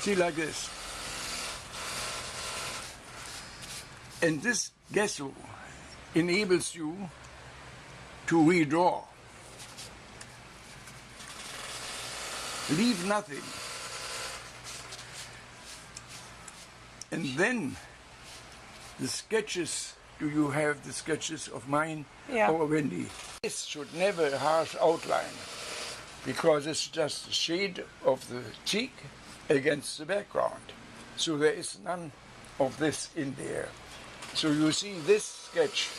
See, like this. And this gesso enables you to redraw. Leave nothing. And then the sketches, do you have the sketches of mine or Wendy? This should never a harsh outline, because it's just the shade of the cheek against the background. So there is none of this in there. So you see this sketch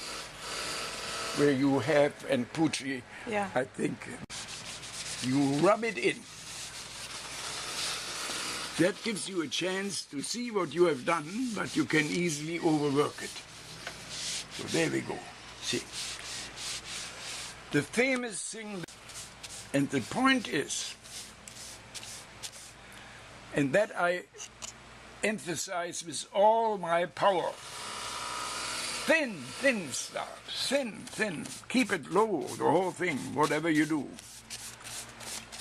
where you have, and Pucci, I think, you rub it in. That gives you a chance to see what you have done, but you can easily overwork it. So there we go. See. The famous thing, and the point is, and that I emphasize with all my power, thin stuff, thin. Keep it low, the whole thing, whatever you do.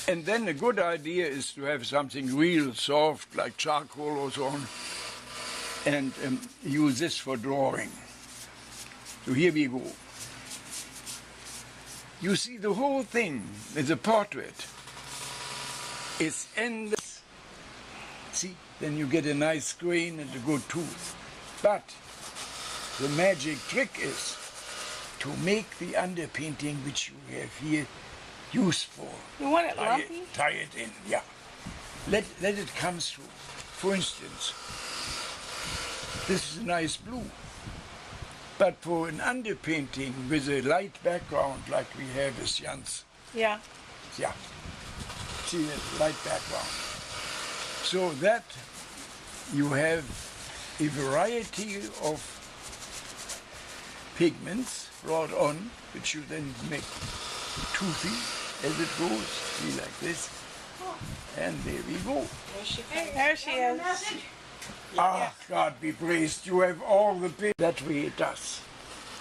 And then a good idea is to have something real soft, like charcoal or so on, and use this for drawing. So here we go. You see, the whole thing is a portrait. It's endless. See, then you get a nice grain and a good tooth. But the magic trick is to make the underpainting, which you have here, useful. You want it lumpy? Tie it in, yeah. Let it come through. For instance, this is a nice blue. But for an underpainting with a light background like we have with Jan's. Yeah. Yeah. See the light background. So that you have a variety of pigments brought on, which you then make toothy as it goes. See, like this. And there we go. There she is. Ah, God be praised, you have all the paint. That way it does.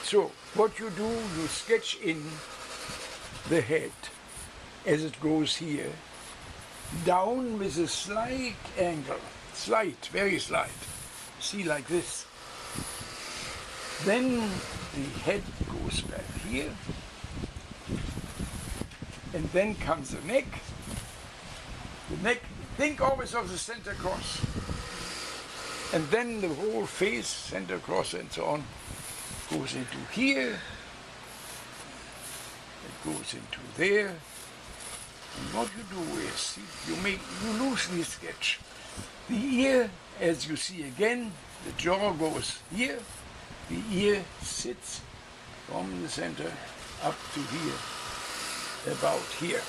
So, what you do, you sketch in the head as it goes here, down with a slight angle. Slight, very slight. See, like this. Then the head goes back here. And then comes the neck. The neck, think always of the center cross. And then the whole face, center cross and so on, goes into here. It goes into there. And what you do is, see, you loosely sketch. The ear, as you see again, the jaw goes here. The ear sits from the center up to here, about here.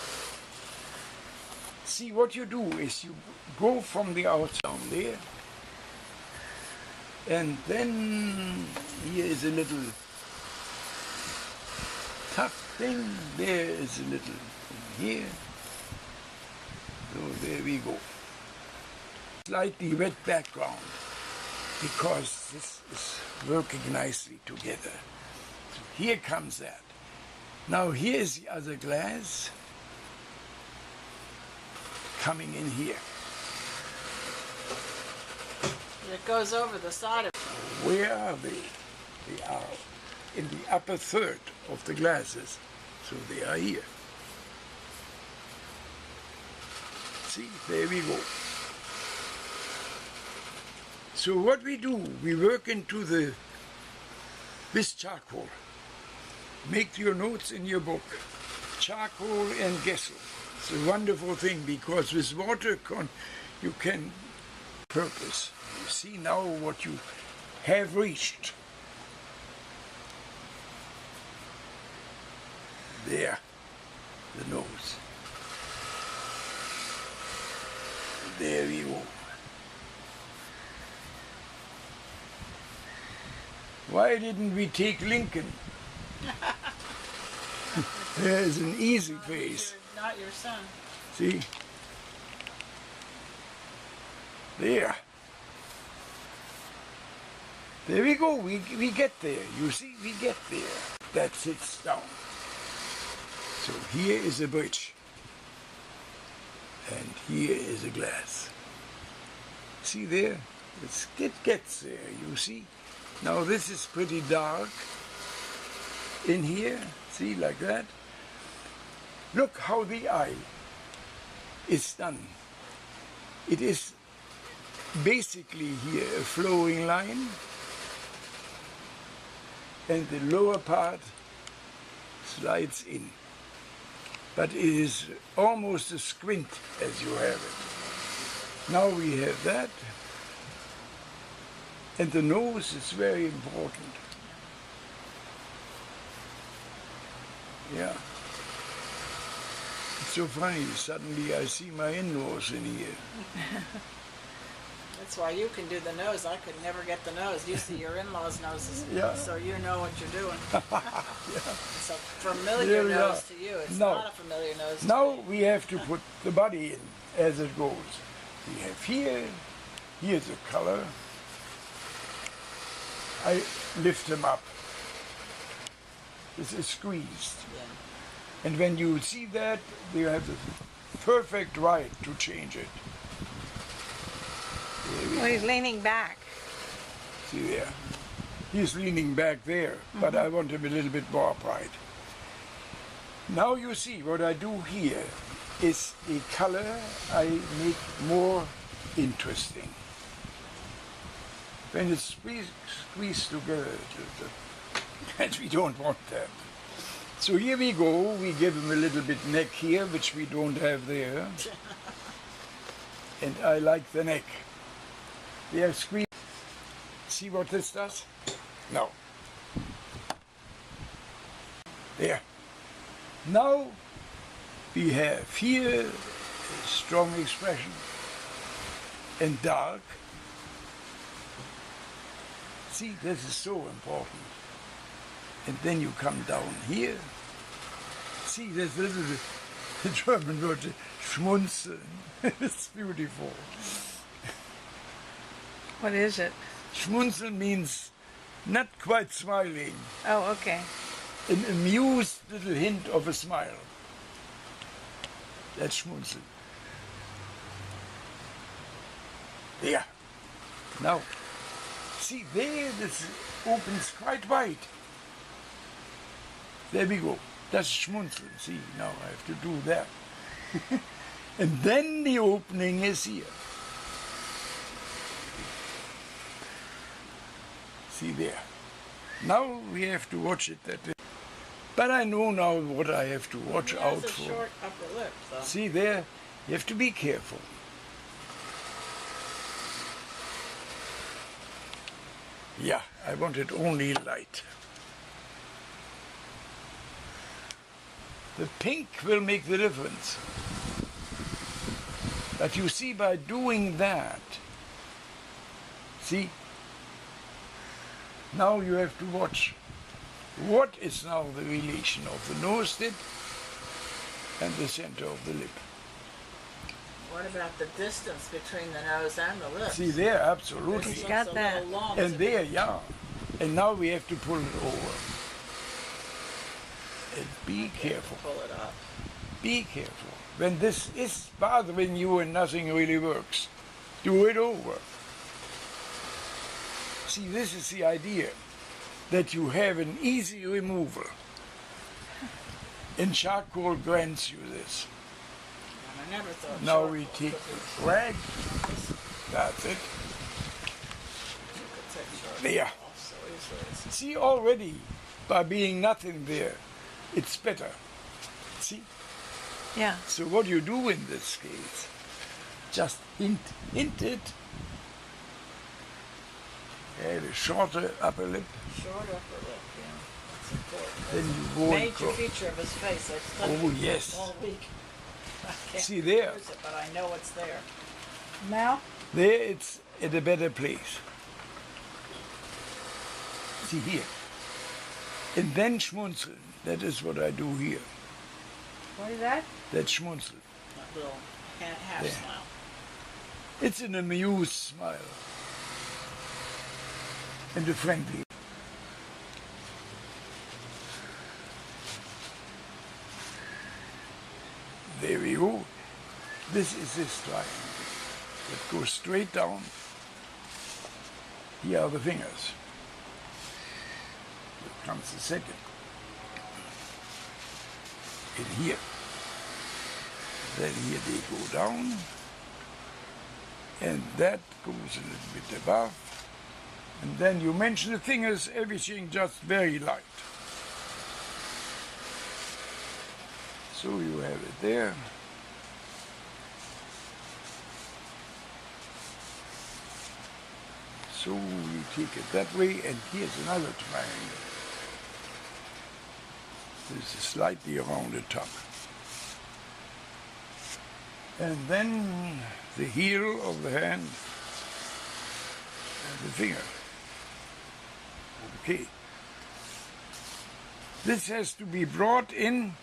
See, what you do is you go from the outside down there, and then here is a little tough thing, there is a little thing here. So there we go. Slightly wet background, because this is working nicely together. So here comes that. Now here's the other glass coming in here. It goes over the side of it. Where are they? They are in the upper third of the glasses. So they are here. See, there we go. So what we do, we work into this charcoal. Make your notes in your book. Charcoal and gesso. It's a wonderful thing, because with water you can purpose. You see now what you have reached. There, the nose. There we go. Why didn't we take Lincoln? There's an easy face. Not your son. See? There. There we go. We get there. You see, we get there. That sits down. So here is a bridge. And here is a glass. See there? It gets there, you see? Now this is pretty dark in here, see, like that. Look how the eye is done. It is basically here a flowing line, and the lower part slides in. But it is almost a squint as you have it. Now we have that. And the nose is very important. Yeah. It's so funny, suddenly I see my in-nose in here. That's why you can do the nose. I could never get the nose. You see your in-laws' noses, Yeah. so you know what you're doing. Yeah. It's a familiar There we nose are. to you. It's No. not a familiar nose to Now me. we have to put the body in as it goes. We have here's the color. I lift them up. This is squeezed. Yeah. And when you see that, you have the perfect right to change it. There we Well, he's leaning back. See there. He's leaning back there, but I want him a little bit more upright. Now you see what I do here is a color I make more interesting. When it's squeezed together, and we don't want that. So here we go, we give him a little bit neck here, which we don't have there. And I like the neck. They are squeezed. See what this does? No. There. Now we have here a strong expression and dark. See, this is so important. And then you come down here. See, there's a little bit, the German word, schmunzeln. It's beautiful. What is it? Schmunzeln means not quite smiling. Oh, okay. An amused little hint of a smile. That's schmunzeln. There. Now, see there, this opens quite wide. There we go. That's schmunzeln. See, now I have to do that. And then the opening is here. See there. Now we have to watch it that way. But I know now what I have to watch He out has a for. short upper lip, so. See there, you have to be careful. Yeah, I want it only light. The pink will make the difference. But you see, by doing that, see, now you have to watch what is now the relation of the nose tip and the center of the lip. What about the distance between the nose and the lips? See there, absolutely. This got looks a that. little long And to there, me. yeah. And now we have to pull it over. And be careful. Pull it up. Be careful. When this is bothering you and nothing really works, do it over. See, this is the idea, that you have an easy removal. And charcoal grants you this. I never thought Now charcoal we take could the rag. That's it. You could take charcoal There. off so easily. See, already, by being nothing there, it's better. See? Yeah. So what you do in this case, just hint it. Have a shorter upper lip, Short upper lip, yeah. That's important. then you go and Major feature of his face. I've studied Oh, it yes. all week. I can't See there? use it, but I know it's there. Now? There it's at a better place. See here. And then schmunzeln. That is what I do here. What is that? That's schmunzeln. That little half There. smile. It's an amused smile. And a friendly. There we go. This is this triangle. that goes straight down. Here are the fingers. Here comes the second. And here. Then here they go down. And that goes a little bit above. And then you mention the fingers, everything just very light. So you have it there. So you take it that way, and here's another triangle. This is slightly around the top. And then the heel of the hand and the finger. Okay. This has to be brought in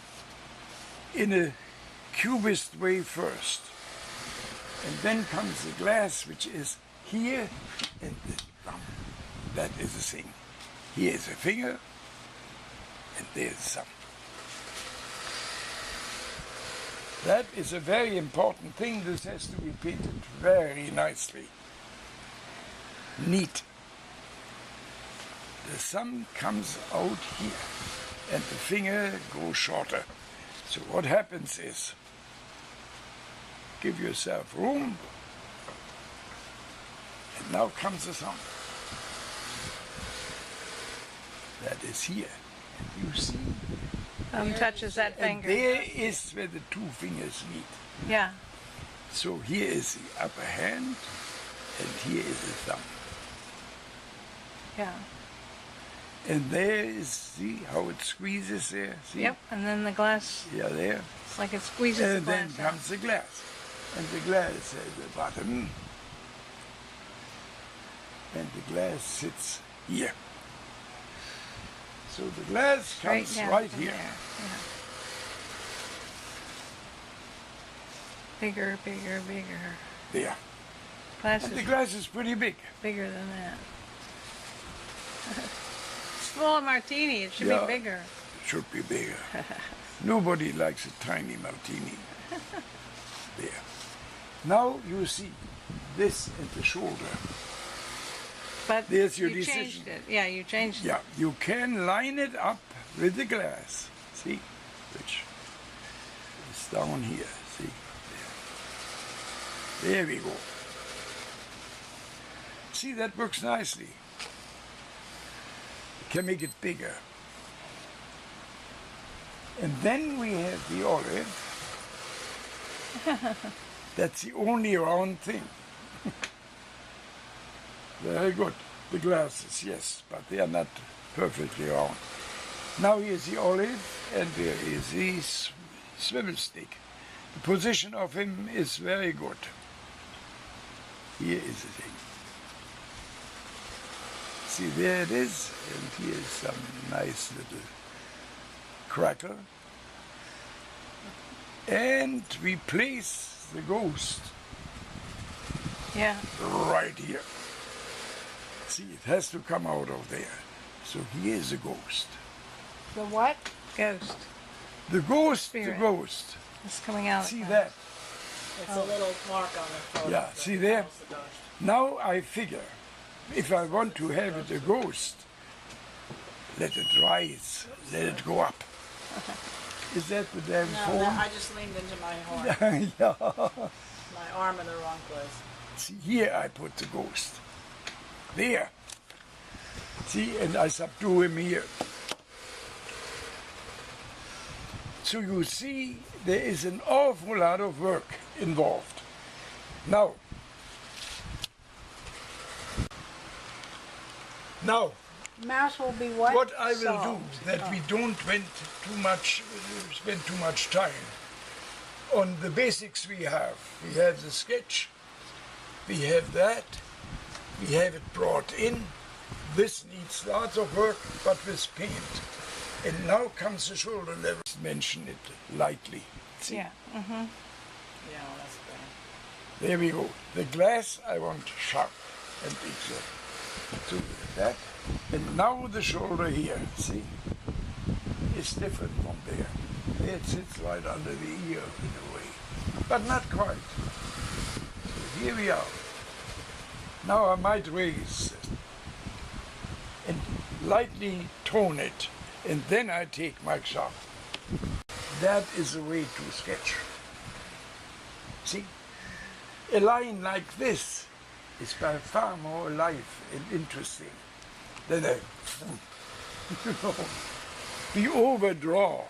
a cubist way first. And then comes the glass, which is here and the thumb. That is the thing. Here is a finger and there's the thumb. That is a very important thing. This has to be painted very nicely. Neat. The thumb comes out here and the finger goes shorter. So what happens is, give yourself room, and now comes the thumb. That is here. And you see? Touches that And finger. there is where the two fingers meet. Yeah. So here is the upper hand, and here is the thumb. Yeah. And there is, see how it squeezes there? See? Yep. And then the glass, Yeah, there. it's like it squeezes And the then glass out. comes the glass. And the glass at the bottom. And the glass sits here. So the glass comes down right from here. there. Yeah. Bigger, bigger, bigger. There. Glass And the is glass is pretty big. bigger than that. It's full of martini. It should Yeah. be bigger. It should be bigger. Nobody likes a tiny martini. There. Now you see this at the shoulder. But There's your you decision. changed it. Yeah, you changed it. Yeah, you can line it up with the glass. See? Which is down here. See? There we go. See, that works nicely. Can make it bigger. And then we have the olive. That's the only round thing. Very good. The glasses, yes, but they are not perfectly round. Now here's the olive, and there is the swivel stick. The position of him is very good. Here is the thing. See, there it is, and here's some nice little crackle. And we place the ghost Yeah. right here. See, it has to come out of there. So here is the ghost. The what? Ghost. The ghost, Spirit. the ghost. It's coming out. See now. that? It's a little mark on the photo. Yeah, that see there? tells the ghost. Now I figure, if I want to have it a ghost, let it rise, let it go up. Is that the damn No, form? I just leaned into my horn. Yeah. My arm in the wrong place. See, here I put the ghost. There. See, and I subdue him here. So you see, there is an awful lot of work involved. Now, Mouse will be what? what I will do, Solved. that we don't spend too much time on the basics we have. We have the sketch, we have that, we have it brought in. This needs lots of work, but with paint. And now comes the shoulder level. Mention it lightly. See? Yeah. Mm-hmm. Yeah, that's better. There we go. The glass I want sharp and exact. So that. And now the shoulder here, see? It's different from there. It sits right under the ear in a way. But not quite. So here we are. Now I might raise and lightly tone it, and then I take my sharp. That is the way to sketch. See? A line like this is by far more alive and interesting than a, we overdraw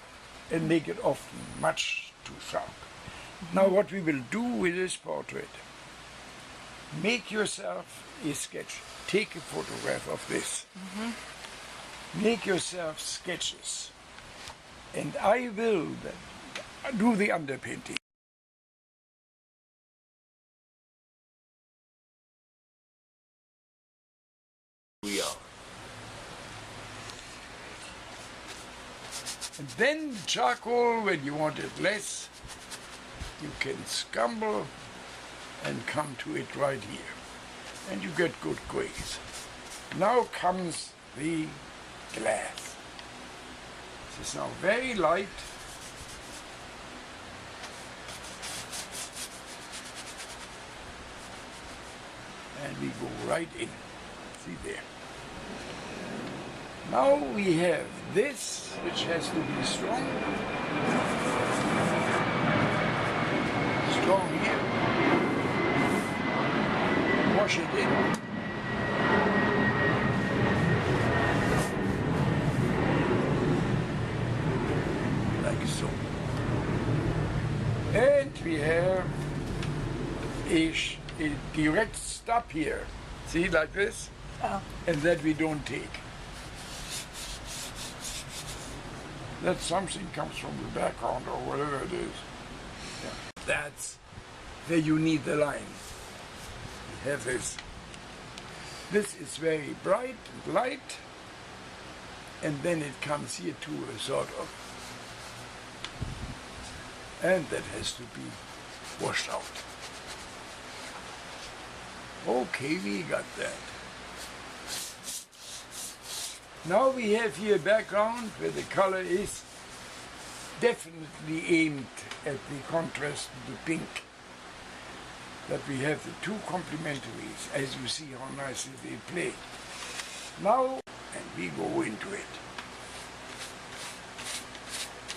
and make it often much too sharp. Now what we will do with this portrait, make yourself a sketch. Take a photograph of this. Make yourself sketches. And I will then do the underpainting. We are. And then charcoal, when you want it less, you can scumble and come to it right here. And you get good grays. Now comes the glass. This is now very light. And we go right in. See there. Now we have this, which has to be strong. Strong here. Wash it in. Like so. And we have a direct stop here. See, like this? Oh. And that we don't take. That something comes from the background or whatever it is. Yeah. That's where you need the line. You have this. This is very bright and light, and then it comes here to a sort of, and that has to be washed out. Okay, we got that. Now we have here a background where the color is definitely aimed at the contrast to the pink. That we have the two complementaries, as you see how nicely they play. Now, and we go into it.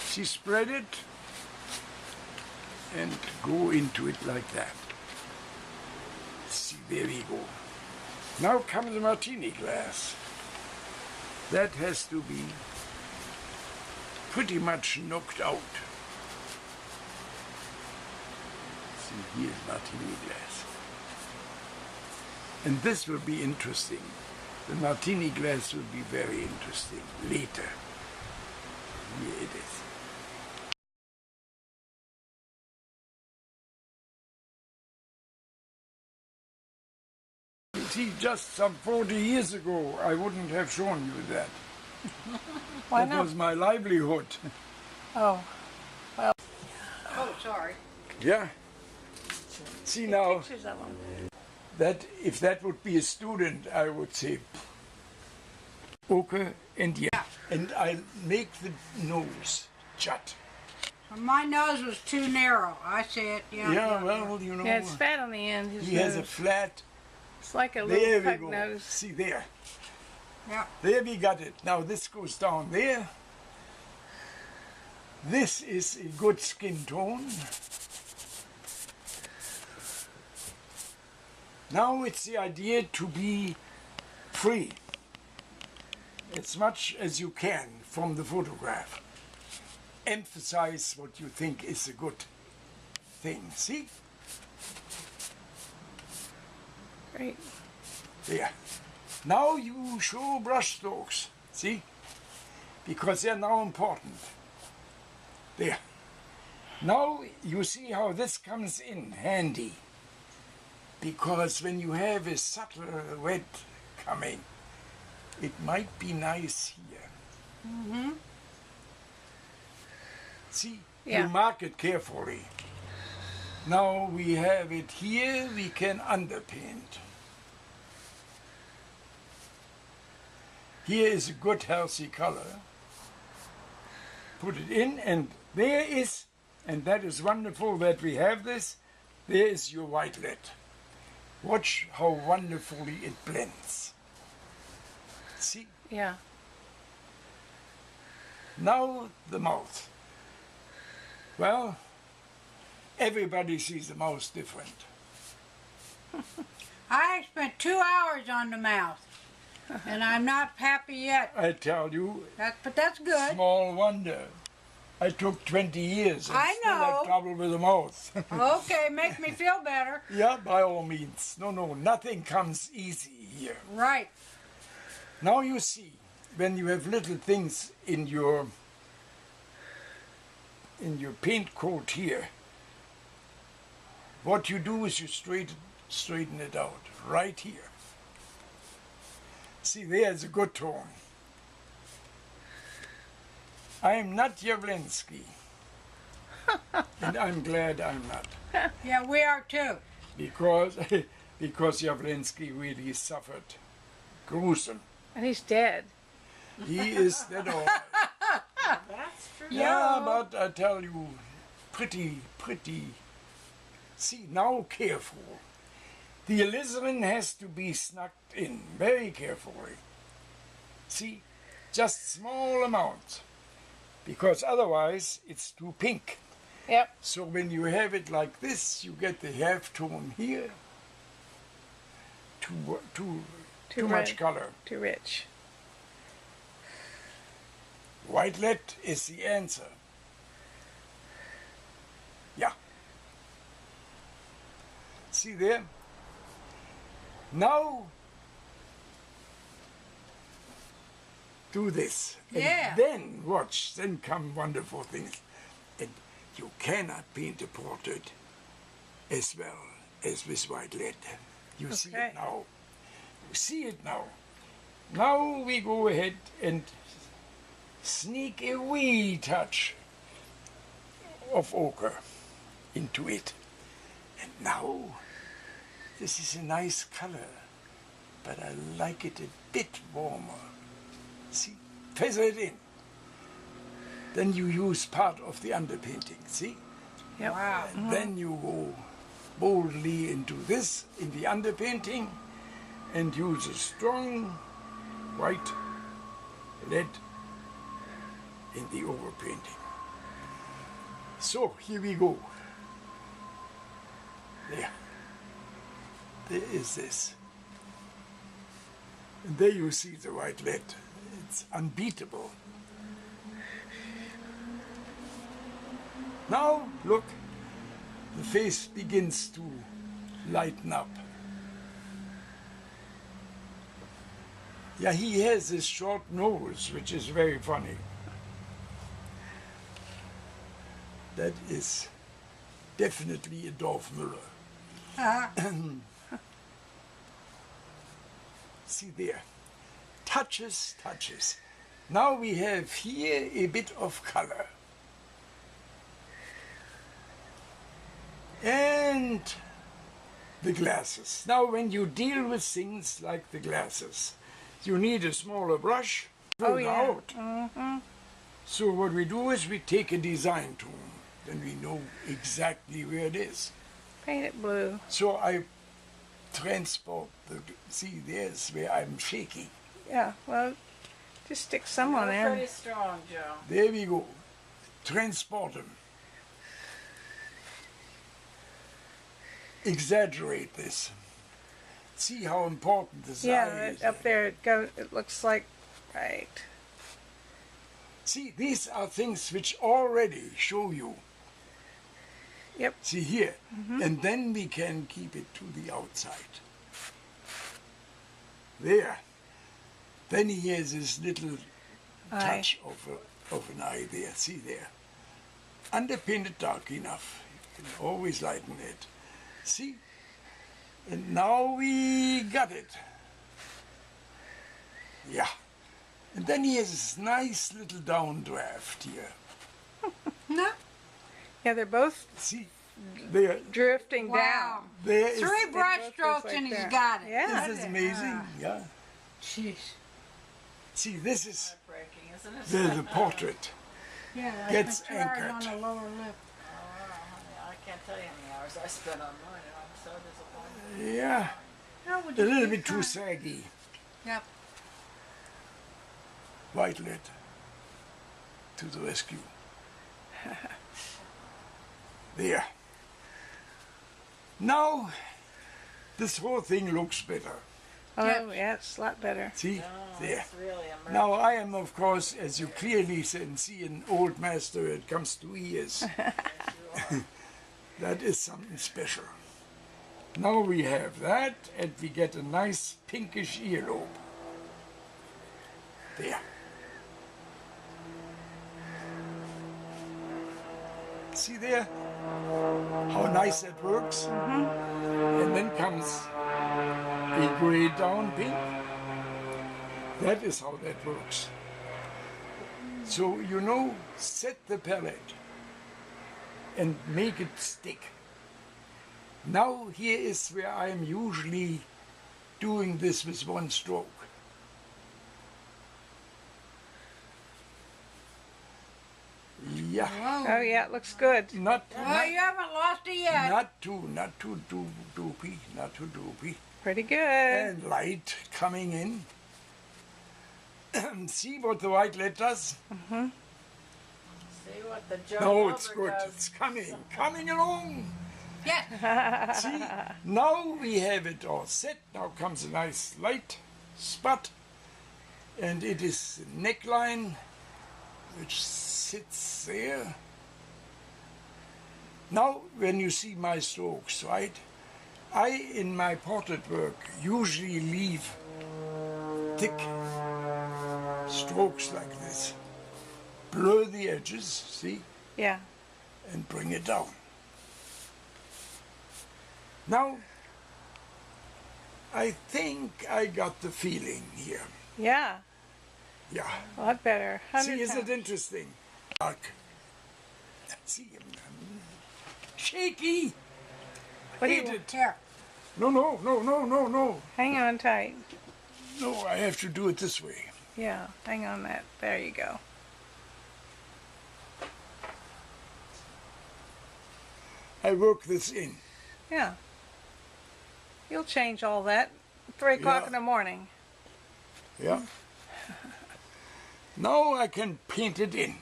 See, spread it and go into it like that. See, there we go. Now comes the martini glass. That has to be pretty much knocked out. See, here's martini glass. And this will be interesting. The martini glass will be very interesting later. Here it is. See, just some 40 years ago, I wouldn't have shown you that. Why that not? was my livelihood. Oh, well. Oh, sorry. Yeah. See now, Pictures of them. that if that would be a student, I would say, okay, and yeah. And I make the nose jut. My nose was too narrow. I said, Yeah, well, you know. Yeah, it's fat on the end. His he nose. has a flat. It's like a There little we pug go. nose. See there. Yeah. There we got it. Now this goes down there. This is a good skin tone. Now it's the idea to be free as much as you can from the photograph. Emphasize what you think is a good thing. See? Great. There. Now you show brush strokes. See? Because they're now important. There. Now you see how this comes in handy. Because when you have a subtle red coming, it might be nice here. Mm-hmm. See? Yeah. You mark it carefully. Now we have it here, we can underpaint. Here is a good healthy color. Put it in, and there is, and that is wonderful that we have this, there is your white lead. Watch how wonderfully it blends. See? Yeah. Now the mouth. Well, everybody sees the mouth different. I spent 2 hours on the mouth, and I'm not happy yet. I tell you, But that's good. small wonder. I took 20 years and I still have know. trouble with the mouth. Okay, make me feel better. Yeah, by all means. No, nothing comes easy here. Right. Now you see, when you have little things in your paint coat here, what you do is you straighten it out right here. See, there's a good tone. I am not Jawlensky, and I'm glad I'm not, Yeah, we are too. because Jawlensky really suffered gruesome. And he's dead. He is dead all right. That's true. Yeah, but I tell you, pretty. See, now careful. The alizarin has to be snugged in very carefully. See, just small amounts, because otherwise it's too pink. Yep. So when you have it like this, you get the half tone here. Too much red. color. Too rich. White lead is the answer. Yeah. See there? Now do this. Yeah. And then watch, then come wonderful things. And you cannot paint a portrait as well as with white lead. You see Okay. it now. You see it now. Now we go ahead and sneak a wee touch of ochre into it. And now, this is a nice color, but I like it a bit warmer. See, feather it in. Then you use part of the underpainting, see? Yep. Wow. And then you go boldly into this, in the underpainting, and use a strong white lead in the overpainting. So, here we go. There. There is this. And there you see the white lead. It's unbeatable. Now, look, the face begins to lighten up. Yeah, he has this short nose, which is very funny. That is definitely a Dorf Müller. See there, touches. Now we have here a bit of color. And the glasses. Now when you deal with things like the glasses, you need a smaller brush, further out. So what we do is we take a design tool, then we know exactly where it is. Paint it blue. So I transport see, there's where I'm shaky. Yeah, well, just stick some on You're there. pretty strong, Joe. There we go. Transport them. Exaggerate this. See how important this eye Yeah, is. up there it looks like, right. See, these are things which already show you. Yep. See here. And then we can keep it to the outside. There. Then he has this little touch of an eye there. See there. Underpainted dark enough. You can always lighten it. See? And now we got it. Yeah. And then he has this nice little downdraft here. No. Yeah, they're both See? There. drifting Wow. down. There is. 3 brush both strokes goes and like he's that. got it. Yeah. This is amazing. Yeah. Jeez. See, this is Heartbreaking, isn't it? the portrait. Yeah, I Gets spent 2 hours on anchored. the lower lip. Oh, honey, I can't tell you how many hours I spent on mine, and I'm so disappointed. Yeah, How would a you little be bit too kind? saggy. Yep. Violet to the rescue. There. Now, this whole thing looks better. Oh, Yep. yeah, it's a lot better. See? Oh, There. it's really emerging. Now I am, of course, as you clearly can see, an old master when it comes to ears. That is something special. Now we have that, and we get a nice pinkish earlobe. There. See there? How nice that works? And then comes a gray down pink. That is how that works. So, you know, set the palette and make it stick. Now here is where I am usually doing this with one stroke. Yeah, Whoa. Oh, yeah, it looks good. not Well, you haven't lost it yet. not too doopy, not too doopy. Pretty good. And light coming in. See what the white light does? See what the Joe No, Loeber it's good. does. It's coming along. Yes. See, now we have it all set. Now comes a nice light spot, and it is the neckline which sits there. Now, when you see my strokes, right, I, in my portrait work, usually leave thick strokes like this. Blur the edges, see, Yeah. and bring it down. Now, I think I got the feeling here. Yeah. Yeah. A lot better. See, 100 is times. it interesting? Dark. See, shaky. What do you Hate want? it. Here. No. Hang on tight. No, I have to do it this way. Yeah, hang on that. There you go. I work this in. Yeah. You'll change all that. 3 o'clock Yeah. in the morning. Yeah. Now I can paint it in.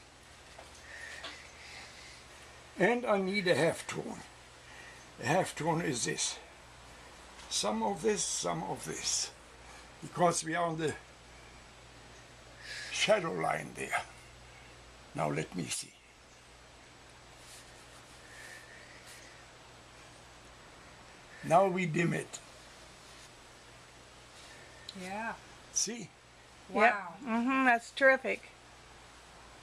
And I need a half-tone. A half-tone is this. Some of this, some of this. Because we are on the shadow line there. Now let me see. Now we dim it. Yeah. See? Wow. Mm-hmm, that's terrific.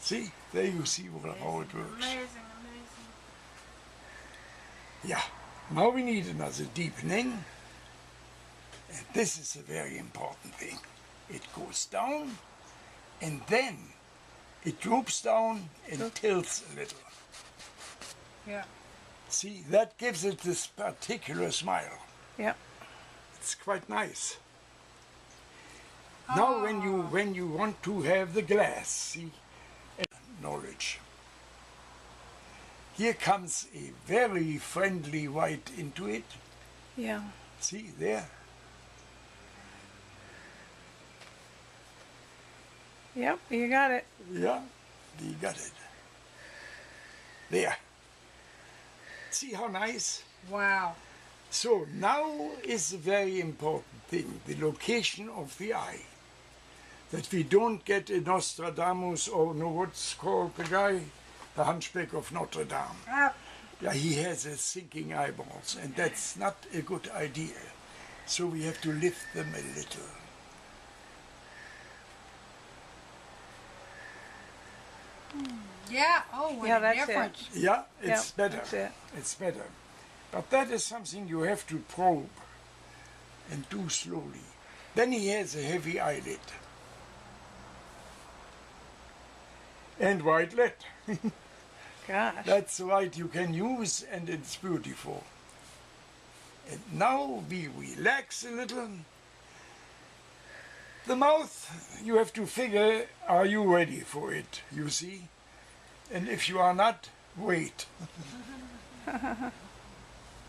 See? There you see how it works. Amazing. Yeah. Now we need another deepening. And this is a very important thing. It goes down and then it droops down and tilts a little. Yeah. See, that gives it this particular smile. Yep. It's quite nice. Now when you want to have the glass, see, knowledge. Here comes a very friendly white into it. Yeah. See there? Yep, you got it. Yeah, you got it. There. See how nice? Wow. So now is a very important thing, the location of the eye. That we don't get a Nostradamus or no, what's called the guy? The Hunchback of Notre Dame. Yeah, he has a sinking eyeballs, and that's not a good idea. So we have to lift them a little. Yeah. Oh, what Yeah, a that's it. difference. Yeah, it's Yep, better. that's it. It's better. But that is something you have to probe and do slowly. Then he has a heavy eyelid. And white lid. Gosh. That's white you can use and it's beautiful. And now we relax a little. The mouth, you have to figure, are you ready for it, you see? And if you are not, wait.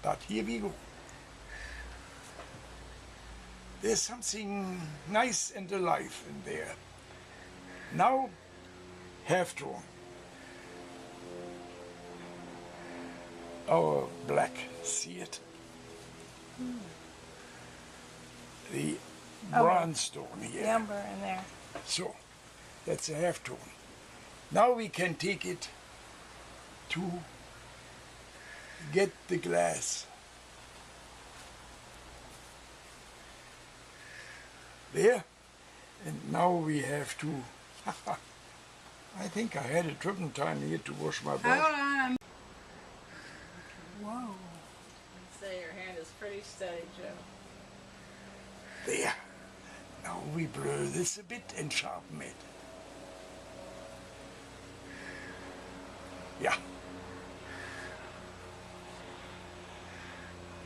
But here we go. There's something nice and alive in there. Now, half-tone. Our black, see it? The bronze stone here. The umber in there. So, that's a half-tone. Now we can take it to get the glass. There. And now we have to, I think I had a turpentine here to wash my brush. Hold on. Whoa. I'd say your hand is pretty steady, Joe. There. Now we blur this a bit and sharpen it. Yeah.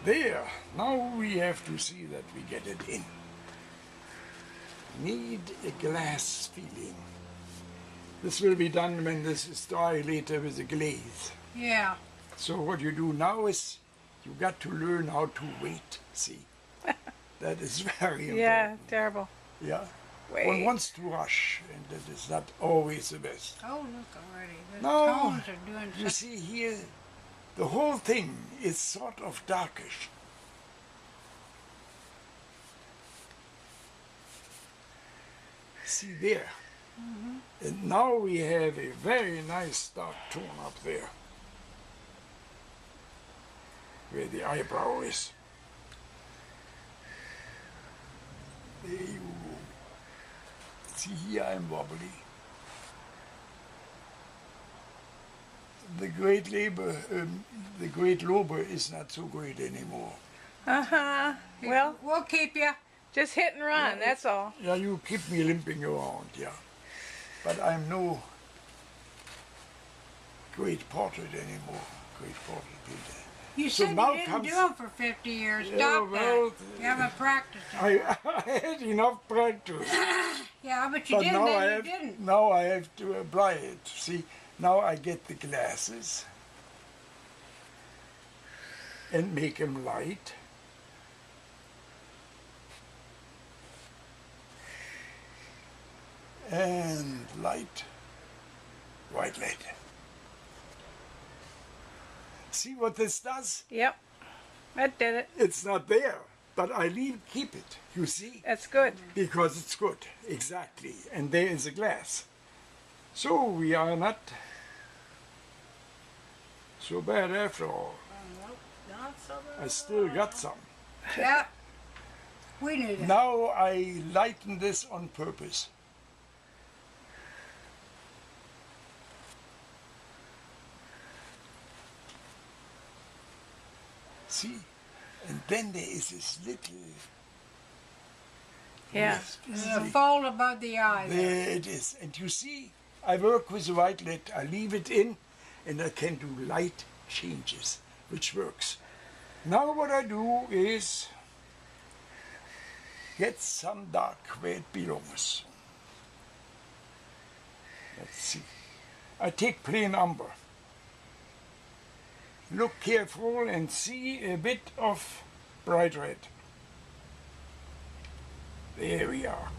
There. Now we have to see that we get it in. Need a glass feeling. This will be done when this is dry later with a glaze. Yeah. So what you do now is you got to learn how to wait, see. That is very important. Yeah, terrible. Yeah. Wait. One wants to rush, and that is not always the best. Oh, look already. The No, tones are doing you something. see here, the whole thing is sort of darkish. See there. And now we have a very nice dark tone up there, where the eyebrow is. There you go. See here I'm wobbly. The great Loeber is not so great anymore. Uh-huh. Well, We'll keep you. just hit and run, that's all. Yeah, you keep me limping around, yeah. But I'm no great portrait anymore. Great portrait painter. You So said now you didn't comes- do them for 50 years. Yeah, Stop well, that. You haven't practiced it. I had enough practice. Yeah, but you But didn't, now I then have, you didn't. now I have to apply it. See, now I get the glasses and make them light. And light, white light. See what this does? Yep. That did it. It's not there, but I keep it, you see? That's good. Because it's good, exactly. And there is a glass. So we are not so bad after all. Nope, not so bad. I still got some. Yeah. We knew that. Now I lighten this on purpose. See? And then there is this little Yeah. wisp. There's a See? fold above the eye there. There it is. And you see, I work with the white light, I leave it in, and I can do light changes, which works. Now what I do is get some dark where it belongs. Let's see. I take plain umber. Look careful and see a bit of bright red. There we are.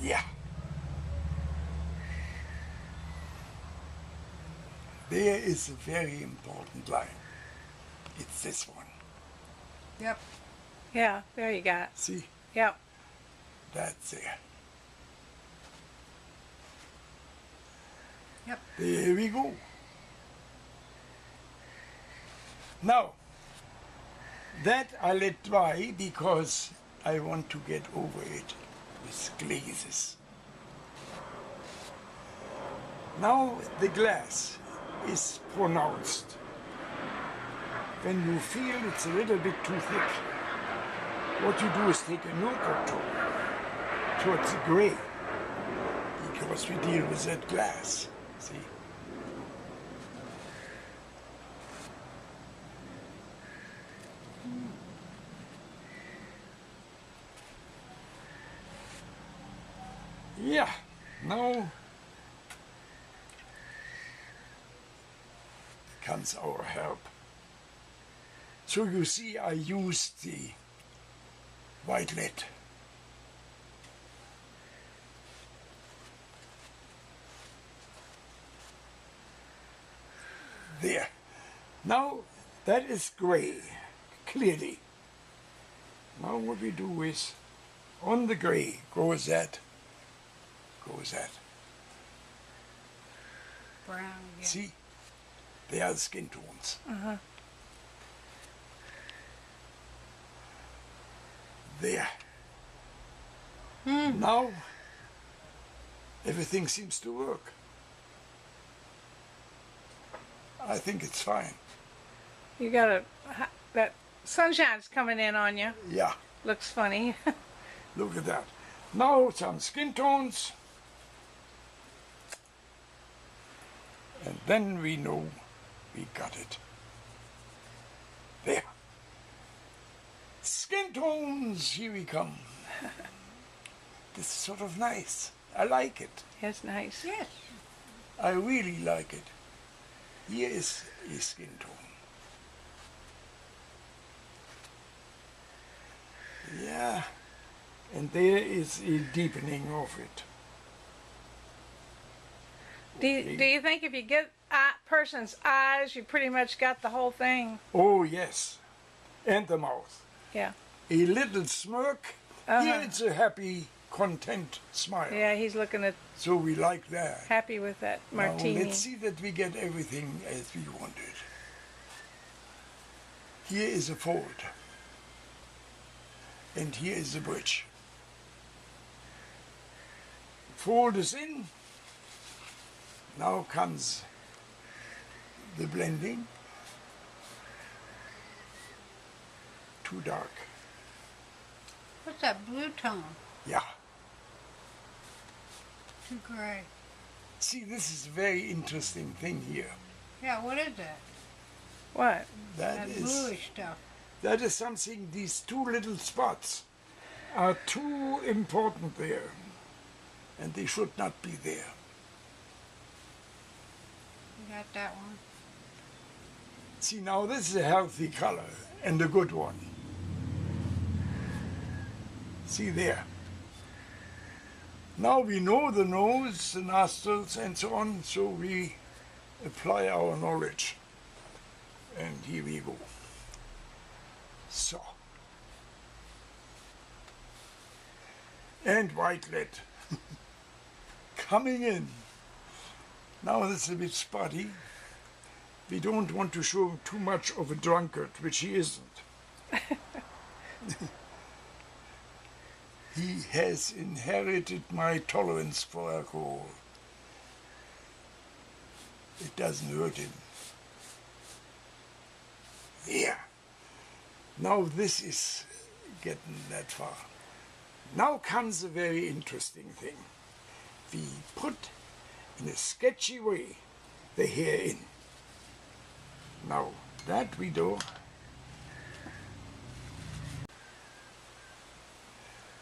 Yeah. There is a very important line. It's this one. Yep. Yeah, there you got it. See? Yep. That's there. Yep. There we go. Now, that I let dry because I want to get over it with glazes. Now the glass is pronounced. When you feel it's a little bit too thick, what you do is take a neutral tone towards the gray, because we deal with that glass, see? Yeah, now comes our help. So you see, I used the white lead. There. Now that is gray, clearly. Now what we do is, on the gray goes that, Brown, yeah. See? They are the skin tones. There. Now everything seems to work. I think it's fine. You got that sunshine's coming in on you. Yeah, Looks funny. look at that. Now some skin tones. And then we know we got it. There. Skin tones, here we come. This is sort of nice. I like it. That's nice. Yes. I really like it. Here is a skin tone. Yeah, and there is a deepening of it. Do you think if you get a person's eyes, you pretty much got the whole thing? Oh yes, and the mouth. Yeah. A little smirk. Here it's a happy, content smile. Yeah, he's looking at So we like that. happy with that Now martini. let's see that we get everything as we wanted. Here is a fold. And here is the bridge. Fold is in. Now comes the blending. Too dark. What's that blue tone? Yeah. Too gray. See, this is a very interesting thing here. Yeah, what is that? What? That bluish stuff. That is something, these two little spots are too important there. And they should not be there. You got that one? See, now this is a healthy color and a good one. See there. Now we know the nose, the nostrils and so on, so we apply our knowledge. And here we go. So. And white lead. Coming in. Now this is a bit spotty. We don't want to show too much of a drunkard, which he isn't. He has inherited my tolerance for alcohol. It doesn't hurt him. Yeah. Now this is getting that far. Now comes a very interesting thing. We put, in a sketchy way, the hair in. Now that we do.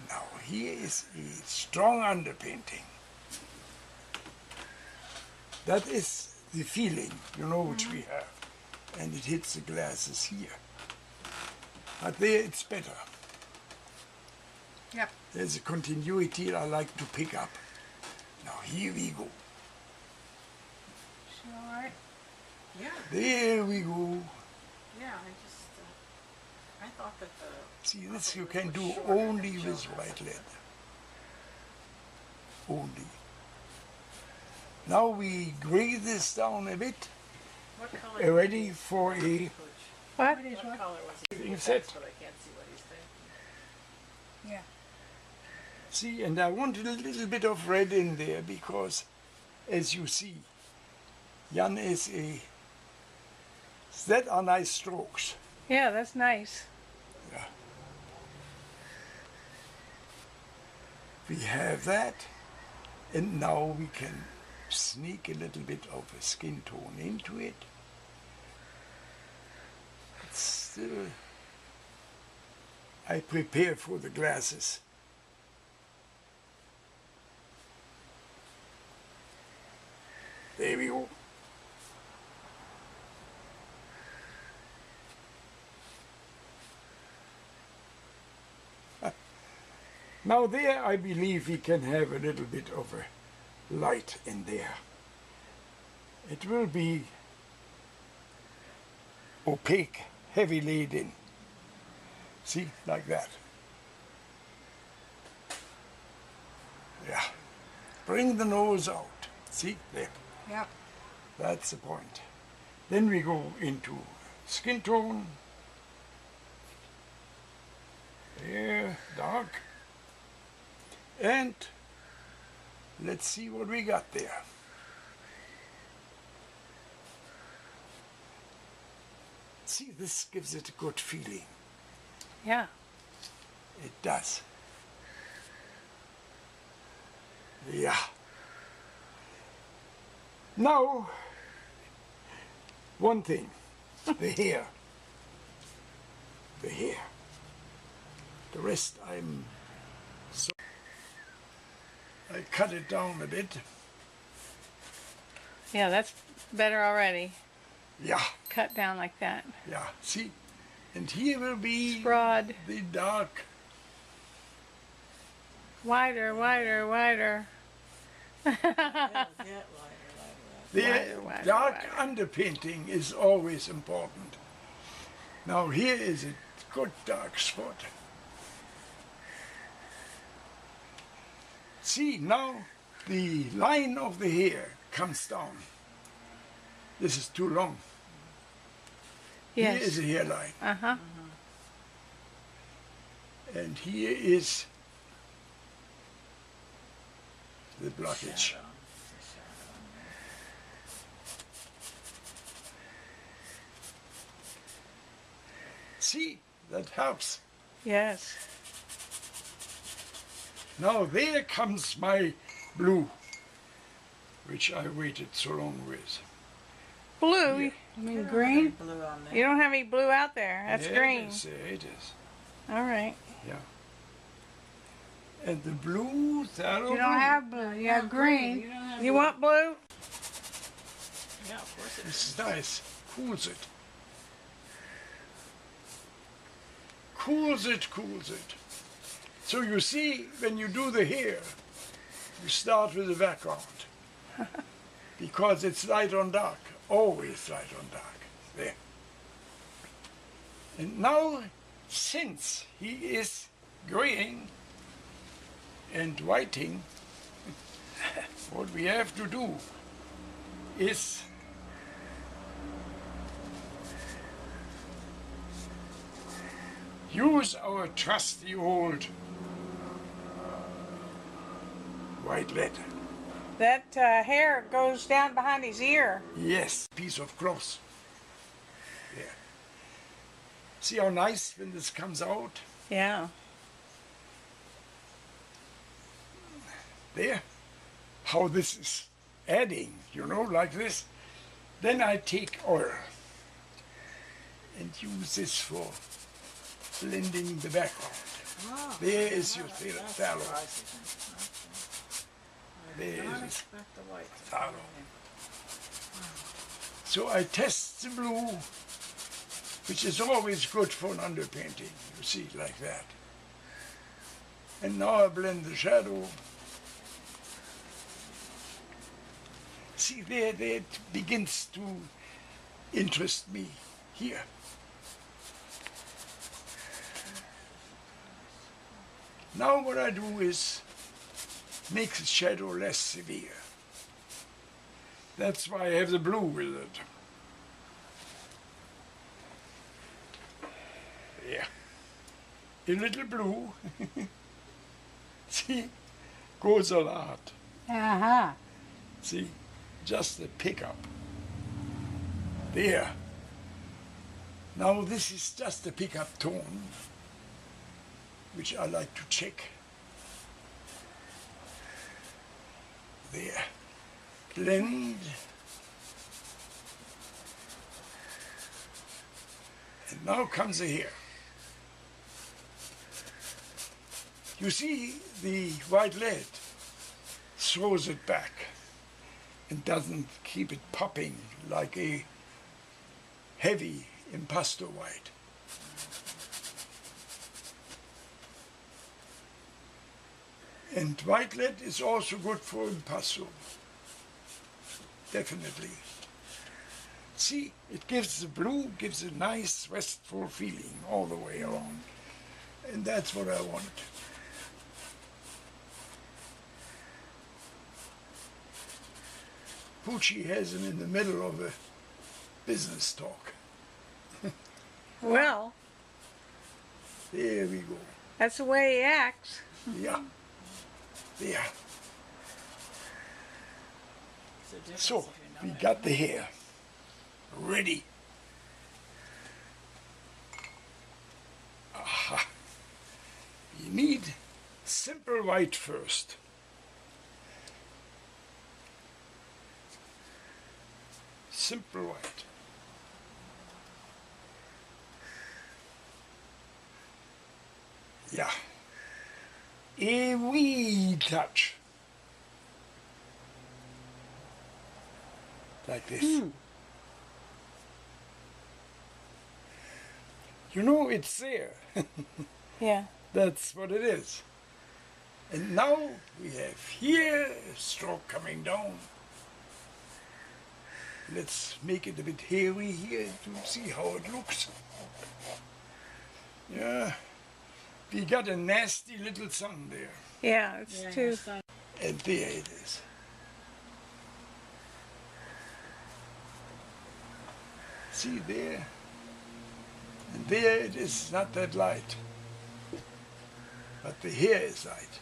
Now here is a strong underpainting. That is the feeling, you know, which we have. And it hits the glasses here. But there it's better. Yep. There's a continuity I like to pick up. Now here we go. Sure. Yeah. There we go. Yeah, I thought that the... See, this you can do only with white lead. Only. Now we gray this down a bit, What color? ready for a What? What is What what? color was he? thing That's set. what I can't see what he's thinking. Yeah. See, and I wanted a little bit of red in there because, as you see, Jan is a... That are nice strokes. Yeah, that's nice. Yeah. We have that, and now we can sneak a little bit of a skin tone into it. It's still... I prepare for the glasses. There we go. Now there I believe we can have a little bit of a light in there. It will be opaque, heavy laid in. See, like that. Yeah. Bring the nose out. See, there. Yep. That's the point. Then we go into skin tone. There, dark. And let's see what we got there. See, this gives it a good feeling. Yeah. It does. Yeah. Now, one thing, the hair. The hair. The rest I cut it down a bit. Yeah, that's better already. Yeah, Cut down like that. yeah, see? And here will be Broad. the dark. Wider, wider, wider. Get lighter. The Wider, wider, dark wider. underpainting is always important. Now here is a good dark spot. See, now the line of the hair comes down. This is too long. Yes. Here is a hairline. Uh-huh. And here is the blockage. See, that helps. Yes. Now there comes my blue, which I waited so long with. Blue. Yeah. You mean green? Blue on there. You don't have any blue out there. That's Yeah, green. It is. All right. Yeah. And the blue, that You don't have blue. You have green. You don't have You want blue? Yeah, of course it is. This is nice. Cools it. Cools it, cools it. So you see, when you do the hair, you start with the background. Because it's light on dark. Always light on dark. There. And now, since he is graying and whiting, what we have to do is use our trusty old white lead. That hair goes down behind his ear. Yes, piece of cloth. Yeah. See how nice when this comes out? Yeah. There. How this is adding, you know, like this. Then I take oil and use this for blending the background. Oh, There is your that's phthalo. surprising. I did There not is expect the white to phthalo. come in. So I test the blue, which is always good for an underpainting, you see, like that. And now I blend the shadow. See, there it begins to interest me here. Now what I do is make the shadow less severe. That's why I have the blue with it. Yeah. A little blue, see, goes a lot. Uh-huh. See, just the pickup. There. Now this is just the pickup tone, which I like to check. There. Blend. And now comes the hair. You see, the white lead throws it back and doesn't keep it popping like a heavy impasto white. And white lead is also good for impasto. Definitely. See, it gives the blue, gives a nice restful feeling all the way around. And that's what I want. Pucci has him in the middle of a business talk. Well, There we go. that's the way he acts. Yeah. There. It's a difference So, if you we know it. got the hair ready. Aha. You need simple white first. Simple white. Yeah. A wee touch. Like this. You know it's there. Yeah. That's what it is. And now we have here a stroke coming down. Let's make it a bit hairy here to see how it looks. Yeah, we got a nasty little sun there. Yeah, it's Yeah, too. son. And there it is. See there? And there it is not that light. But the hair is light.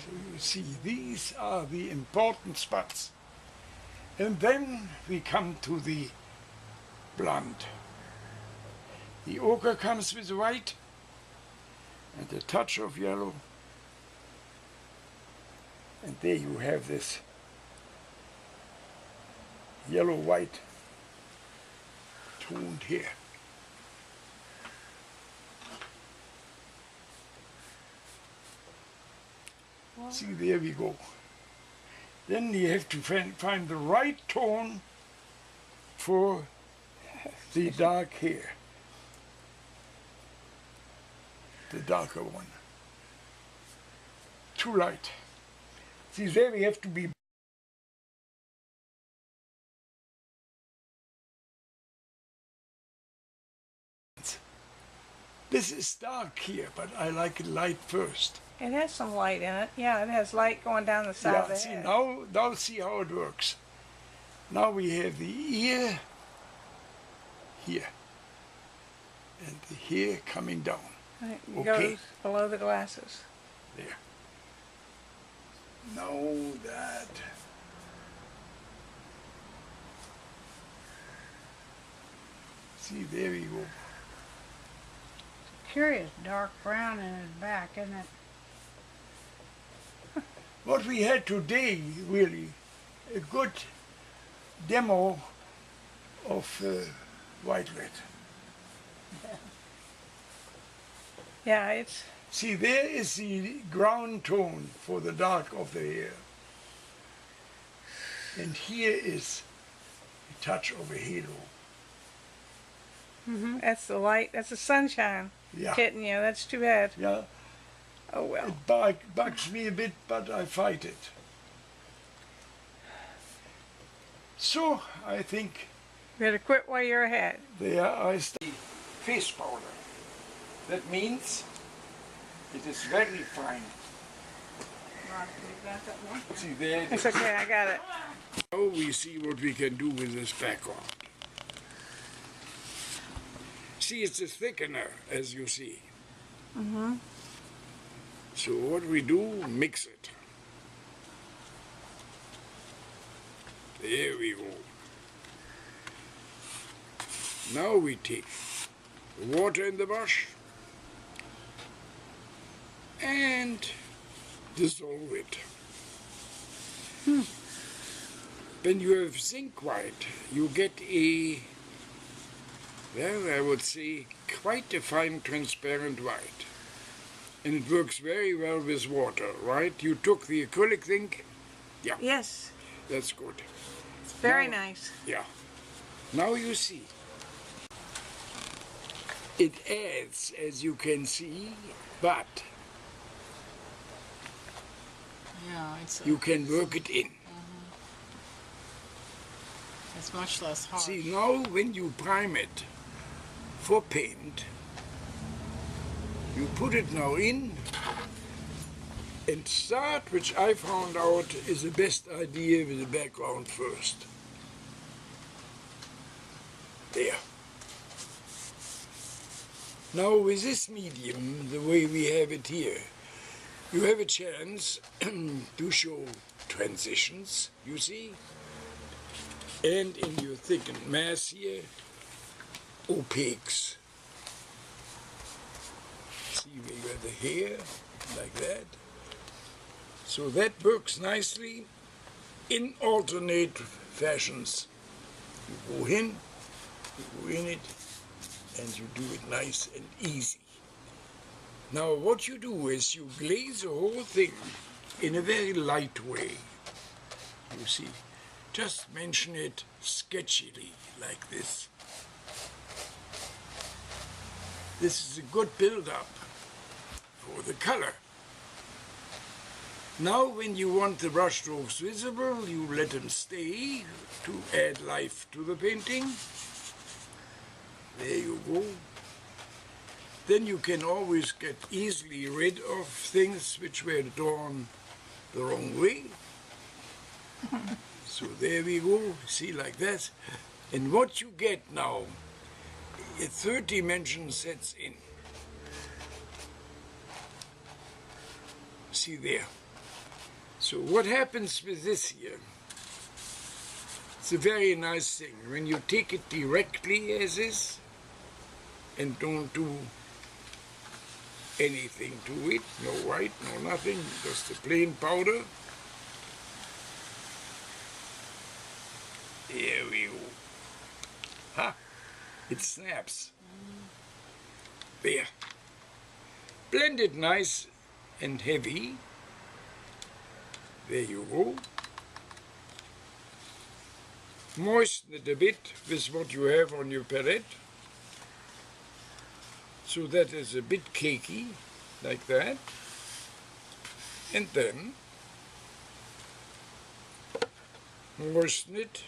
So you see, these are the important spots. And then we come to the blonde. The ochre comes with white and a touch of yellow. And there you have this yellow-white toned hair. See, there we go. Then you have to find the right tone for the dark hair. The darker one. Too light. See, there we have to be. This is dark here, but I like it light first. It has some light in it. Yeah, it has light going down the side of the See, head. now see how it works. Now we have the ear here. And the hair coming down. It Okay. goes below the glasses. There. Now that. See, there we go. Curious dark brown in his back, isn't it? What we had today, really, a good demo of white red. Yeah, it's See, there is the ground tone for the dark of the hair. And here is a touch of a halo. that's the light. That's the sunshine Yeah. hitting you. That's too bad. Yeah, Oh well. it bugs me a bit, but I fight it. So, I think You better quit while you're ahead. there I start. Face powder. That means it is very fine. See there it It's is. okay. I got it. Now we see what we can do with this background. See, it's a thickener, as you see. So what we do, mix it. There we go. Now we take water in the brush and dissolve it. When you have zinc white, you get a, well, I would say, quite a fine transparent white. And it works very well with water, right? You took the acrylic zinc? Yeah, Yes. that's good. It's very Now- nice. Yeah. Now you see. It adds, as you can see, but Yeah, you can work it in. It's much less hard. See, now when you prime it for paint, you put it now in and start, which I found out is the best idea, with the background first. There. Now with this medium, the way we have it here, you have a chance to show transitions, you see, and in your thickened mass here, opaques. See where you have the hair, like that. So that works nicely in alternate fashions. You go in it, and you do it nice and easy. Now what you do is you glaze the whole thing in a very light way. You see, just mention it sketchily like this. This is a good build-up for the color. Now when you want the brush strokes visible, you let them stay to add life to the painting. There you go. Then you can always get easily rid of things which were drawn the wrong way. So there we go, see, like that. And what you get now, a third dimension sets in. See there. So what happens with this here? It's a very nice thing. When you take it directly as is, and don't do anything to it, no white, no nothing, just a plain powder. There we go. Ha! It snaps. There. Blend it nice and heavy. There you go. Moisten it a bit with what you have on your palette. So that is a bit cakey, like that. And then moisten it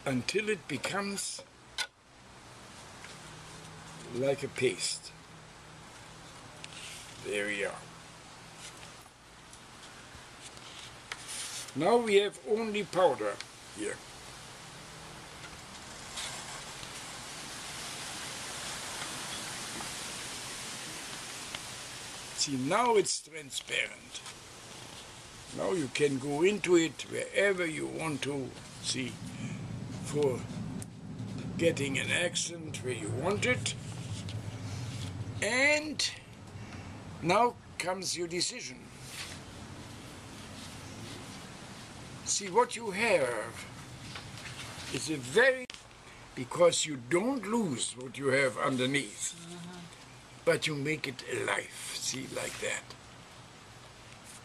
until it becomes like a paste. There we are. Now we have only powder here. See, now it's transparent. Now you can go into it wherever you want to, see, for getting an accent where you want it. And now comes your decision. See, what you have is a very, because you don't lose what you have underneath, but you make it alive, see, like that.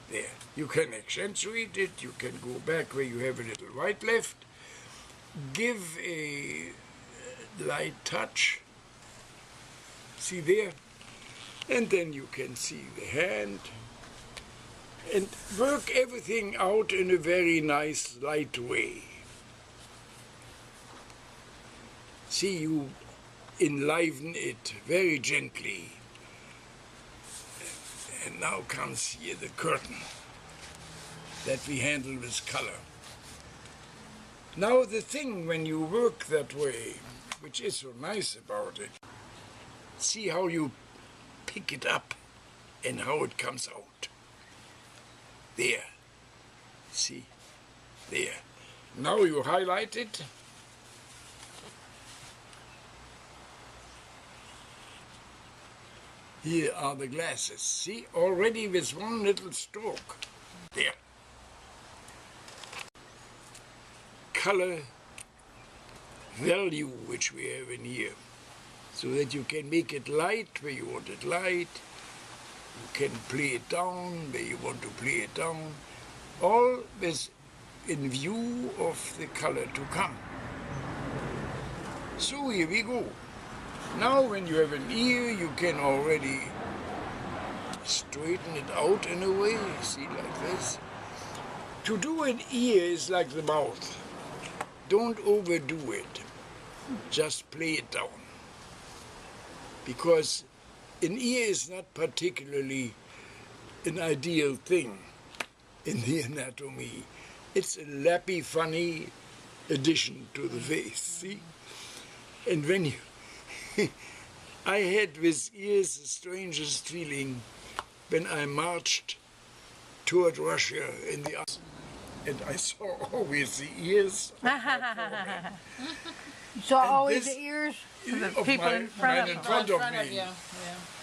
There. You can accentuate it, you can go back where you have a little white left, give a light touch, see there, and then you can see the hand, and work everything out in a very nice, light way. See, you enliven it very gently. And now comes here the curtain that we handle with color. Now the thing when you work that way, which is so nice about it, see how you pick it up and how it comes out. There. See? There. Now you highlight it. Here are the glasses. See, already with one little stroke. There. Color value which we have in here. So that you can make it light where you want it light. You can play it down where you want to play it down. All with in view of the color to come. So here we go. Now when you have an ear, you can already straighten it out in a way, see, like this. To do an ear is like the mouth. Don't overdo it. Just play it down. Because an ear is not particularly an ideal thing in the anatomy. It's a lappy, funny addition to the face, see? And when you... I had with ears the strangest feeling when I marched toward Russia in the... And I saw always the ears of my So always this- the ears? The of people my in front man of in them. front In of front of me. you. Yeah.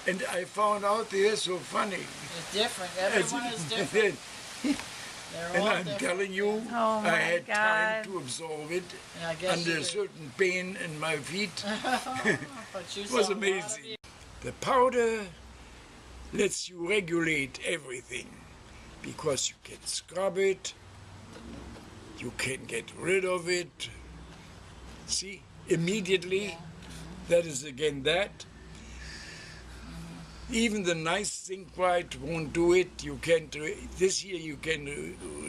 And I found out they're so funny. It's different. Everyone is different. They're And all I'm different. telling you, Oh I my had God. time to absorb it And I guess under you a did. certain pain in my feet. But you It saw was a lot of amazing. you. The powder lets you regulate everything because you can scrub it, you can get rid of it. See, immediately, that is again that. Even the nice think right won't do it. You can't, this here you can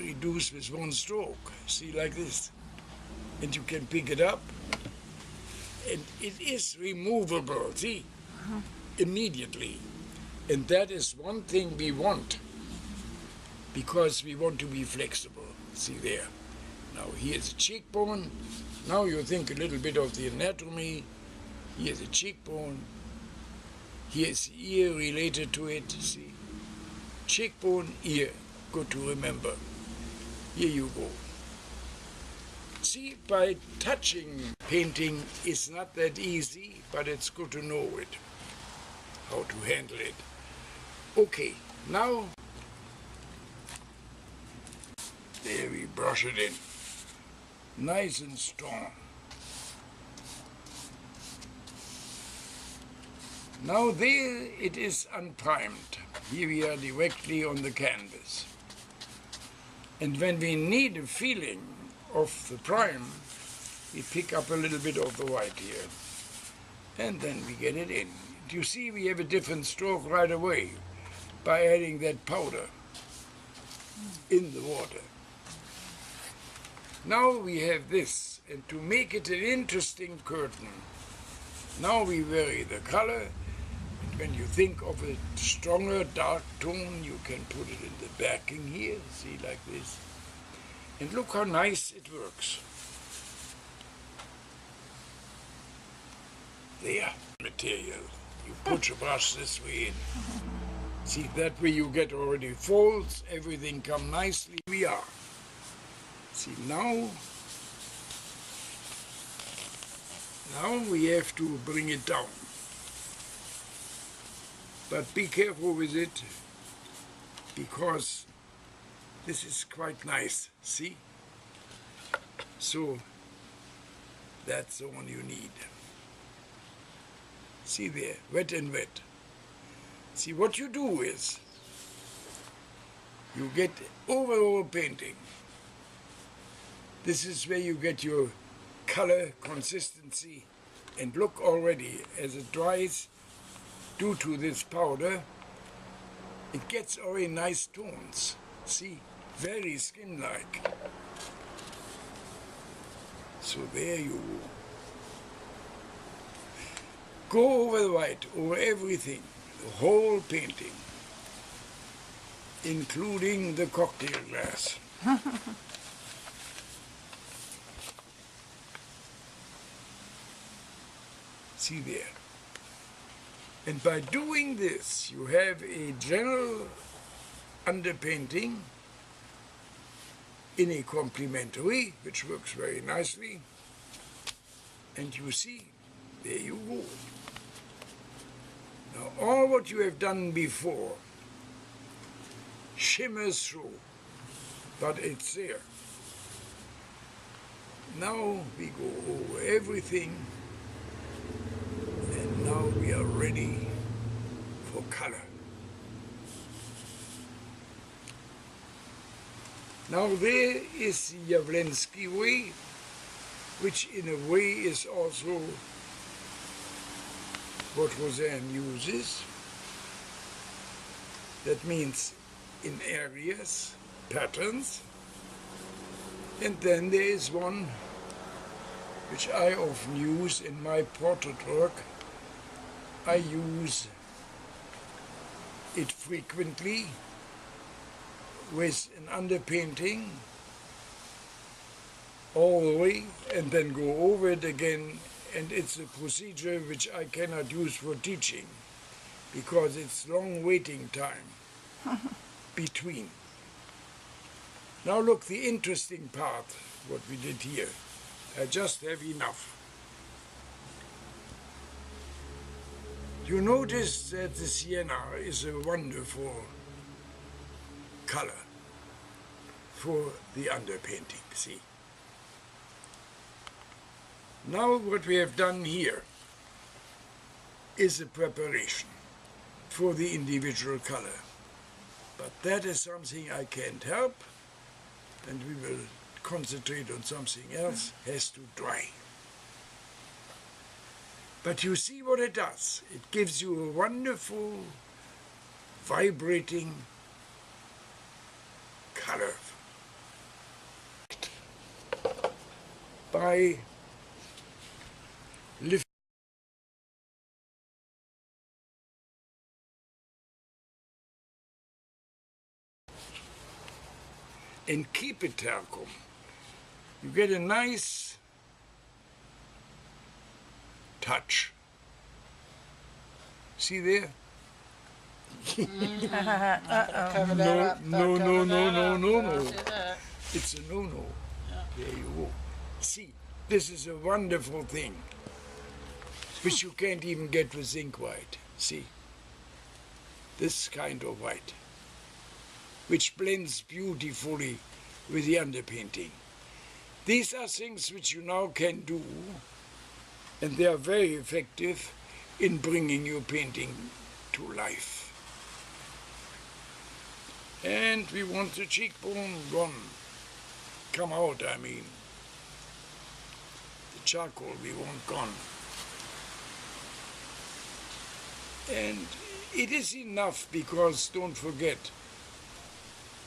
reduce with one stroke. See, like this. And you can pick it up. And it is removable, see, immediately. And that is one thing we want, because we want to be flexible. See there. Now here's a cheekbone. Now you think a little bit of the anatomy. Here's a cheekbone. Here's the ear related to it, see. Cheekbone, ear, good to remember. Here you go. See, by touching painting is not that easy, but it's good to know it, how to handle it. Okay, now, there we brush it in, nice and strong. Now there it is unprimed. Here we are directly on the canvas. And when we need a feeling of the prime, we pick up a little bit of the white here. And then we get it in. Do you see we have a different stroke right away by adding that powder in the water. Now we have this, and to make it an interesting curtain, now we vary the color. When you think of a stronger dark tone, you can put it in the backing here, see, like this. And look how nice it works. There, material. You put your brush this way in. See, that way you get already folds, everything come nicely. We are. See, now we have to bring it down. But be careful with it, because this is quite nice, see? So, that's the one you need. See there, wet and wet. See, what you do is, you get overall painting. This is where you get your color consistency, and look already, as it dries, due to this powder, it gets already nice tones. See, very skin-like. So there you go over the white, over everything, the whole painting, including the cocktail glass. See there. And by doing this, you have a general underpainting in a complementary, which works very nicely. And you see, there you go. Now, all what you have done before shimmers through, but it's there. Now we go over everything. And now we are ready for color. Now there is the Jawlensky way, which in a way is also what Roseanne uses. That means in areas, patterns. And then there is one which I often use in my portrait work. I use it frequently with an underpainting all the way and then go over it again, and it's a procedure which I cannot use for teaching because it's long waiting time between. Now look, the interesting part, what we did here. I just have enough. You notice that the sienna is a wonderful color for the underpainting, see? Now what we have done here is a preparation for the individual color. But that is something I can't help, and we will concentrate on something else, has to dry. But you see what it does. It gives you a wonderful, vibrating color. By lifting and keep it talcum, you get a nice touch. See there? Cover that up. No. It's a no-no. There you go. See, this is a wonderful thing, which you can't even get with ink white. See? This kind of white, which blends beautifully with the underpainting. These are things which you now can do, and they are very effective in bringing your painting to life. And we want the cheekbone gone, come out, I mean. The charcoal we want gone. And it is enough because, don't forget,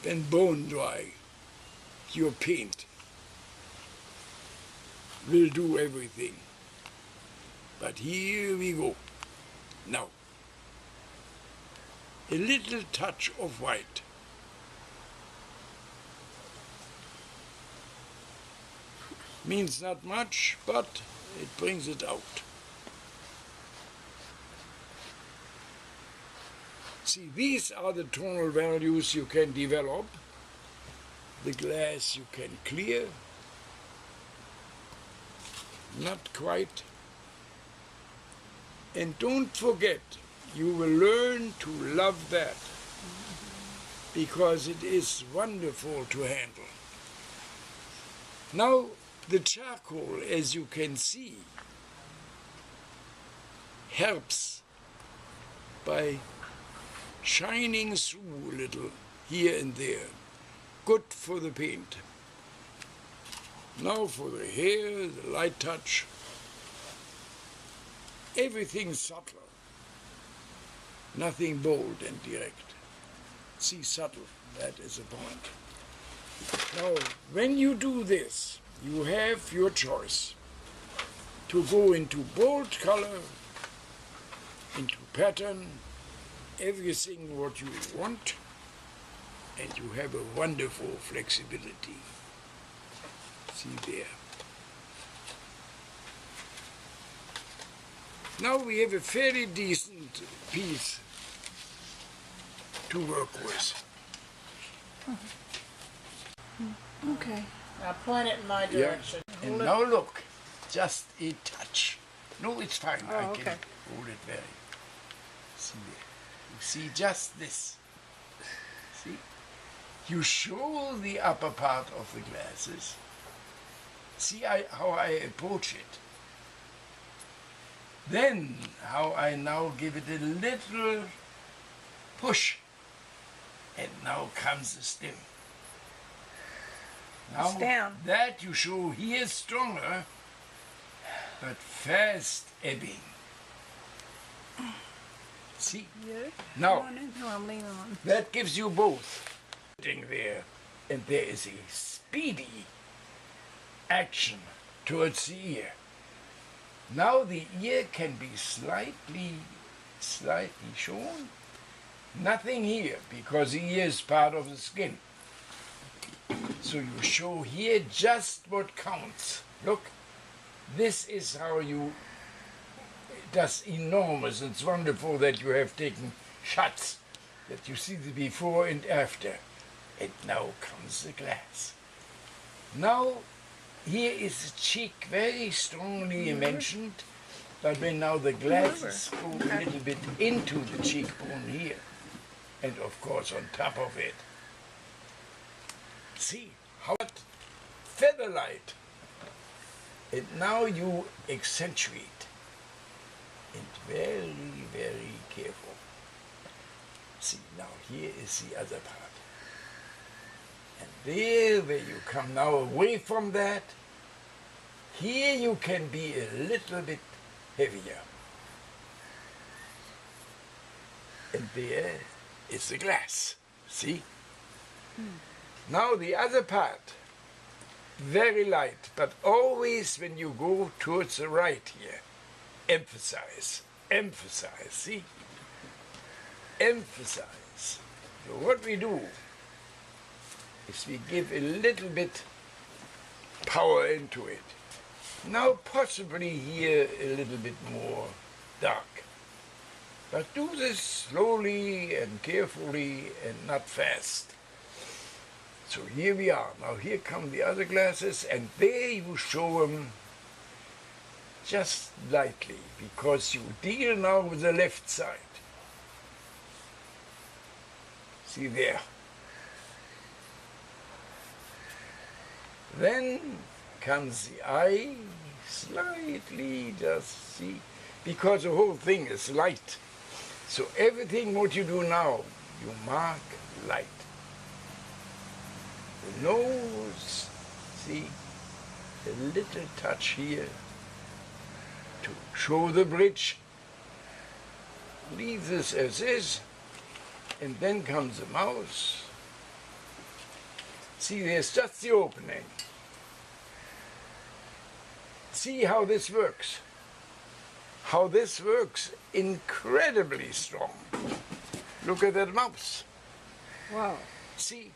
when bone dry, your paint will do everything. But here we go. Now, a little touch of white. Means not much, but it brings it out. See, these are the tonal values you can develop. The glass you can clear. Not quite. And don't forget, you will learn to love that, because it is wonderful to handle. Now, the charcoal, as you can see, helps by shining through a little here and there. Good for the paint. Now for the hair, the light touch. Everything subtle. Nothing bold and direct. See, subtle, that is the point. Now, when you do this, you have your choice to go into bold color, into pattern, everything what you want, and you have a wonderful flexibility. See there. Now we have a fairly decent piece to work with. Okay. Now point it in my direction. Yeah. And now look, just a touch. No, it's fine. Oh, I okay. can hold it very. See there. You see just this. See? You show the upper part of the glasses. See how I approach it. Then how I now give it a little push. And now comes the stem. Now It's down. that you show here stronger, but fast ebbing. See? Yes. Now, No, I'm leaning on. that gives you both. Sitting there, and there is a speedy action towards the ear. Now the ear can be slightly shown. Nothing here, because the ear is part of the skin. So you show here just what counts. Look, this is how you, that's enormous. It's wonderful that you have taken shots, that you see the before and after. And now comes the glass. Now, here is the cheek very strongly mentioned, but when now the glasses go a little bit into the cheekbone here, and of course on top of it, see how it featherlight. And now you accentuate, and very, very careful. See, now here is the other part. And there, where you come now away from that, here you can be a little bit heavier. And there is the glass, see? Now the other part, very light, but always when you go towards the right here, emphasize, see? Emphasize. So what we do is we give a little bit power into it. Now possibly here a little bit more dark. But do this slowly and carefully and not fast. So here we are. Now here come the other glasses, and there you show them just lightly, because you deal now with the left side. See there. Then comes the eye, slightly, just see, because the whole thing is light. So everything what you do now, you mark light. The nose, see, a little touch here to show the bridge. Leave this as is, and then comes the mouth. See, there's just the opening. See how this works. How this works incredibly strong. Look at that mouth. Wow. See,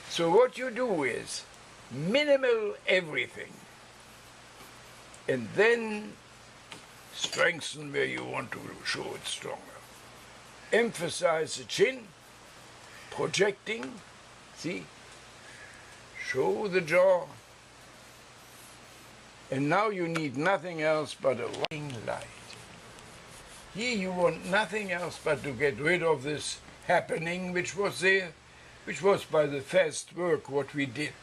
so what you do is minimal everything, and then strengthen where you want to show it stronger. Emphasize the chin, projecting, see, show the jaw, and now you need nothing else but a white light. Here you want nothing else but to get rid of this happening which was there, which was by the fast work what we did,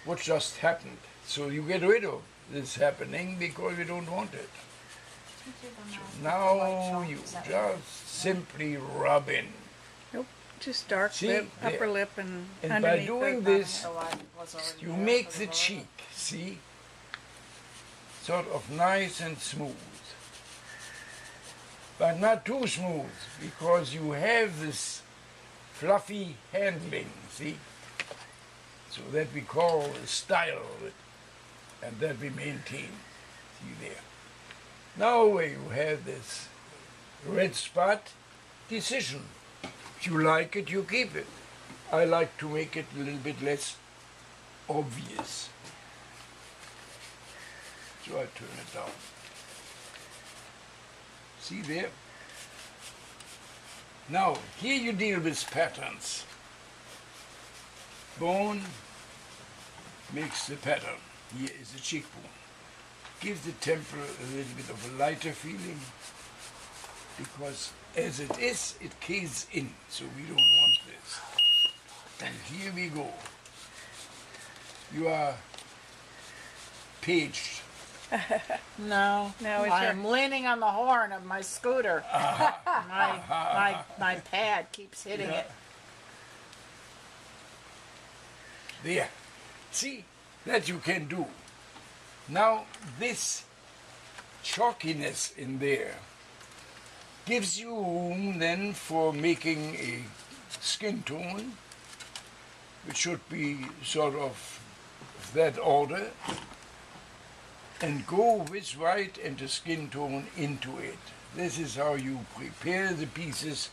what just happened. So you get rid of this happening because we don't want it. So now you just simply rub in. Nope, just dark See, lip, there. upper lip, and And underneath by doing the this, The light was already you there make for the lower. cheek, see, sort of nice and smooth. But not too smooth, because you have this fluffy handling, see? So that we call a style of it, and that we maintain. See there. Now where you have this red spot, decision. If you like it, you keep it. I like to make it a little bit less obvious. So I turn it down. See there? Now, here you deal with patterns. Bone makes the pattern. Here is the cheekbone. Gives the temple a little bit of a lighter feeling, because as it is, it caves in, so we don't want this. And here we go. You are paged. No, No, it's I'm leaning on the horn of my scooter. My pad keeps hitting Yeah. it. There. See, that you can do. Now, this chalkiness in there gives you room then for making a skin tone, which should be sort of that order, and go with white and the skin tone into it. This is how you prepare the pieces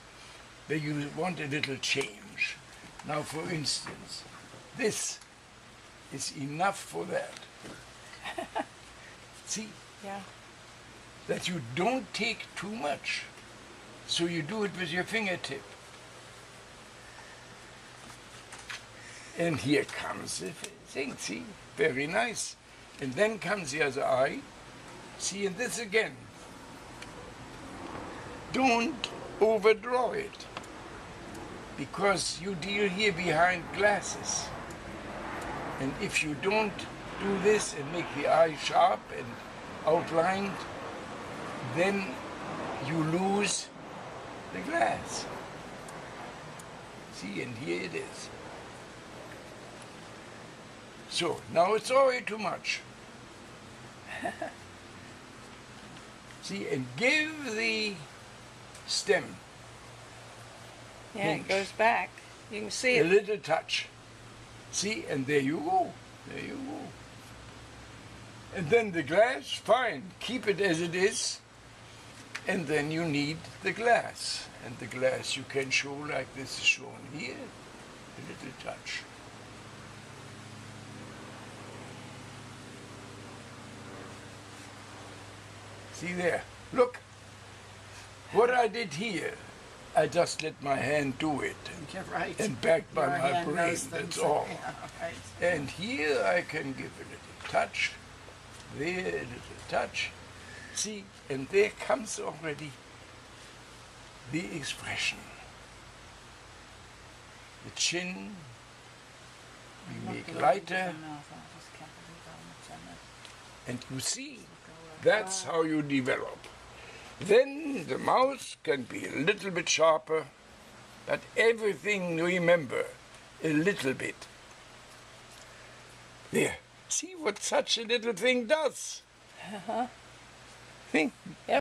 where you want a little change. Now, for instance, this is enough for that. See? Yeah. That you don't take too much. So you do it with your fingertip. And here comes the thing, see? Very nice. And then comes the other eye. See, and this again. Don't overdraw it. Because you deal here behind glasses. And if you don't do this and make the eye sharp and outlined, then you lose the glass. See, and here it is. So, now it's already too much. See, and give the stem Yeah, it goes back. You can see a it. little touch. See, and there you go. There you go. And then the glass, fine. Keep it as it is. And then you need the glass. And the glass you can show like this is shown here. A little touch. See there. Look. What I did here, I just let my hand do it. You're right. And backed by Your my hand brain, knows things. that's all. Yeah, right. And here I can give a little touch, there a little touch. See, and there comes already the expression. The chin, we make lighter, and you see, that's how you develop. Then the mouth can be a little bit sharper, but everything, remember, a little bit. There, see what such a little thing does? See? Yep.